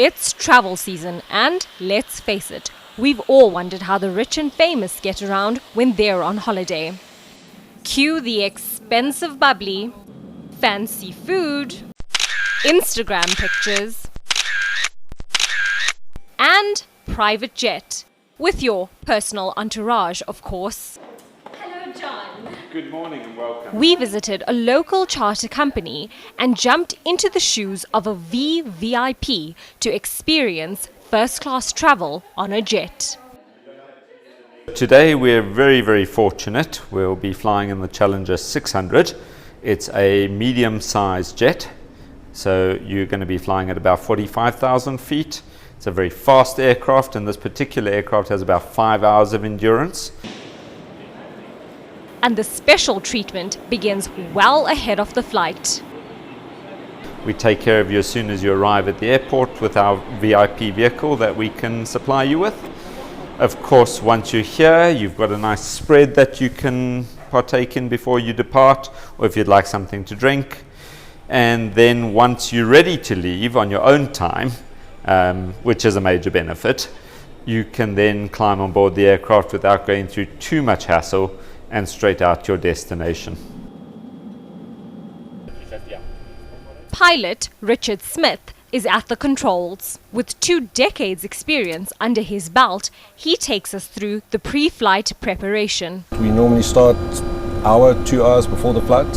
It's travel season and, let's face it, we've all wondered how the rich and famous get around when they're on holiday. Cue the expensive bubbly, fancy food, Instagram pictures, and private jet, with your personal entourage, of course. Hello, John. Good morning and welcome. We visited a local charter company and jumped into the shoes of a VVIP to experience first-class travel on a jet. Today we're very fortunate. We'll be flying in the Challenger 600. It's a medium-sized jet, so you're going to be flying at about 45,000 feet. It's a very fast aircraft, and this particular aircraft has about 5 hours of endurance. And the special treatment begins well ahead of the flight. We take care of you as soon as you arrive at the airport with our VIP vehicle that we can supply you with. Of course, once you're here, you've got a nice spread that you can partake in before you depart, or if you'd like something to drink. And then once you're ready to leave on your own time, which is a major benefit, you can then climb on board the aircraft without going through too much hassle and straight out your destination. Pilot Richard Smith is at the controls. With 2 decades experience under his belt, he takes us through the pre-flight preparation. We normally start 2 hours before the flight.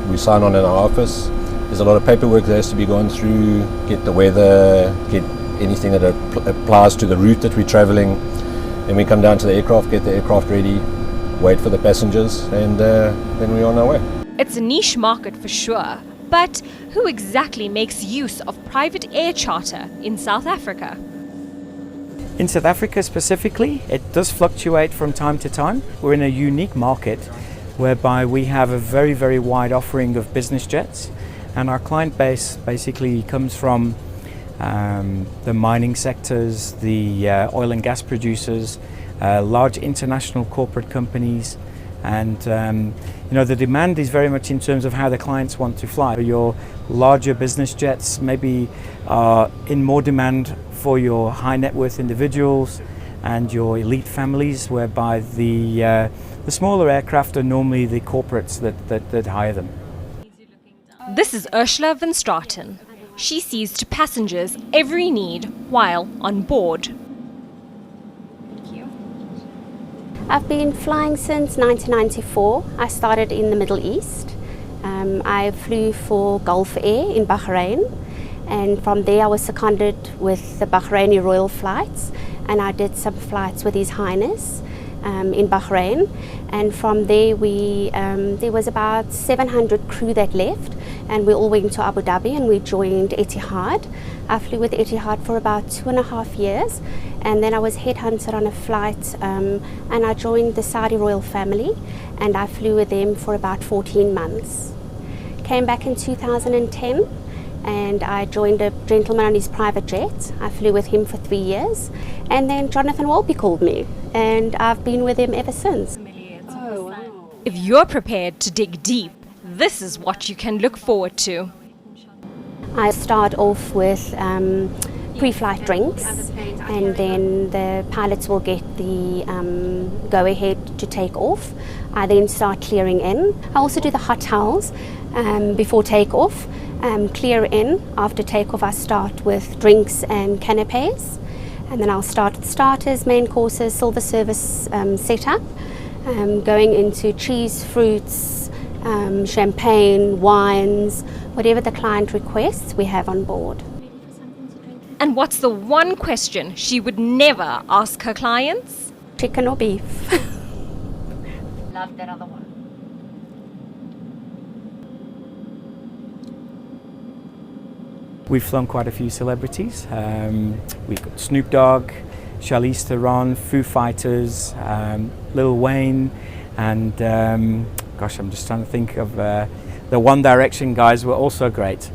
We sign on in our office. There's a lot of paperwork that has to be gone through, get the weather, get anything that applies to the route that we're traveling. Then we come down to the aircraft, get the aircraft ready, wait for the passengers, and then we're on our way. It's a niche market for sure, but who exactly makes use of private air charter in South Africa? In South Africa specifically, it does fluctuate from time to time. We're in a unique market whereby we have a very wide offering of business jets, and our client base basically comes from the mining sectors, the oil and gas producers, large international corporate companies, and the demand is very much in terms of how the clients want to fly. Your larger business jets maybe are in more demand for your high net worth individuals and your elite families, whereby the smaller aircraft are normally the corporates that hire them. This is Ursula van Straten. She sees to passengers' every need while on board. I've been flying since 1994. I started in the Middle East. I flew for Gulf Air in Bahrain, and from there I was seconded with the Bahraini Royal Flights, and I did some flights with His Highness in Bahrain. And from there there was about 700 crew that left, and we all went to Abu Dhabi and we joined Etihad. I flew with Etihad for about 2.5 years, and then I was headhunted on a flight and I joined the Saudi royal family, and I flew with them for about 14 months. Came back in 2010 and I joined a gentleman on his private jet. I flew with him for 3 years, and then Jonathan Walby called me, and I've been with him ever since. Oh, wow. If you're prepared to dig deep, this is what you can look forward to. I start off with pre-flight drinks, and then the pilots will get the go-ahead to take off. I then start clearing in. I also do the hot towels before takeoff. Clear in. After takeoff I start with drinks and canapes, and then I'll start with starters, main courses, silver service setup, going into cheese, fruits, champagne, wines, whatever the client requests we have on board. And what's the one question she would never ask her clients? Chicken or beef? Love that other one. We've flown quite a few celebrities. We've got Snoop Dogg, Charlize Theron, Foo Fighters, Lil Wayne, and gosh, I'm just trying to think of the One Direction guys were also great.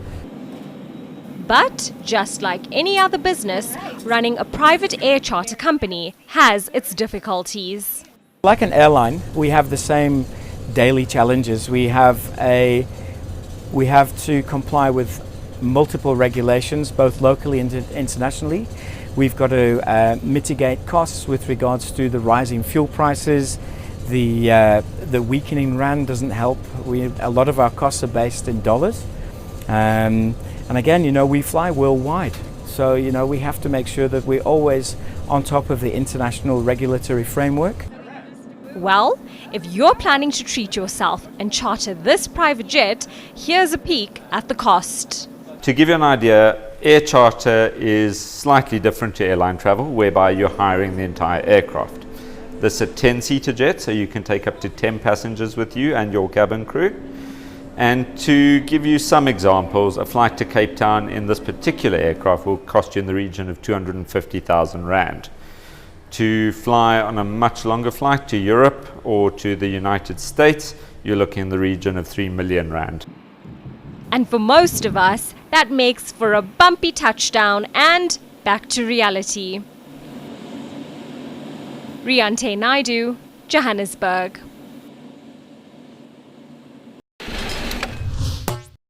But just like any other business, running a private air charter company has its difficulties. Like an airline, we have the same daily challenges. We have to comply with multiple regulations, both locally and internationally. We've got to mitigate costs with regards to the rising fuel prices. The weakening rand doesn't help. A lot of our costs are based in dollars. And again, we fly worldwide. So, we have to make sure that we're always on top of the international regulatory framework. Well, if you're planning to treat yourself and charter this private jet, here's a peek at the cost. To give you an idea, air charter is slightly different to airline travel, whereby you're hiring the entire aircraft. This is a 10-seater jet, so you can take up to 10 passengers with you and your cabin crew. And to give you some examples, a flight to Cape Town in this particular aircraft will cost you in the region of 250,000 Rand. To fly on a much longer flight to Europe or to the United States, you're looking in the region of 3 million Rand. And for most of us, that makes for a bumpy touchdown and back to reality. Riante Naidu, Johannesburg.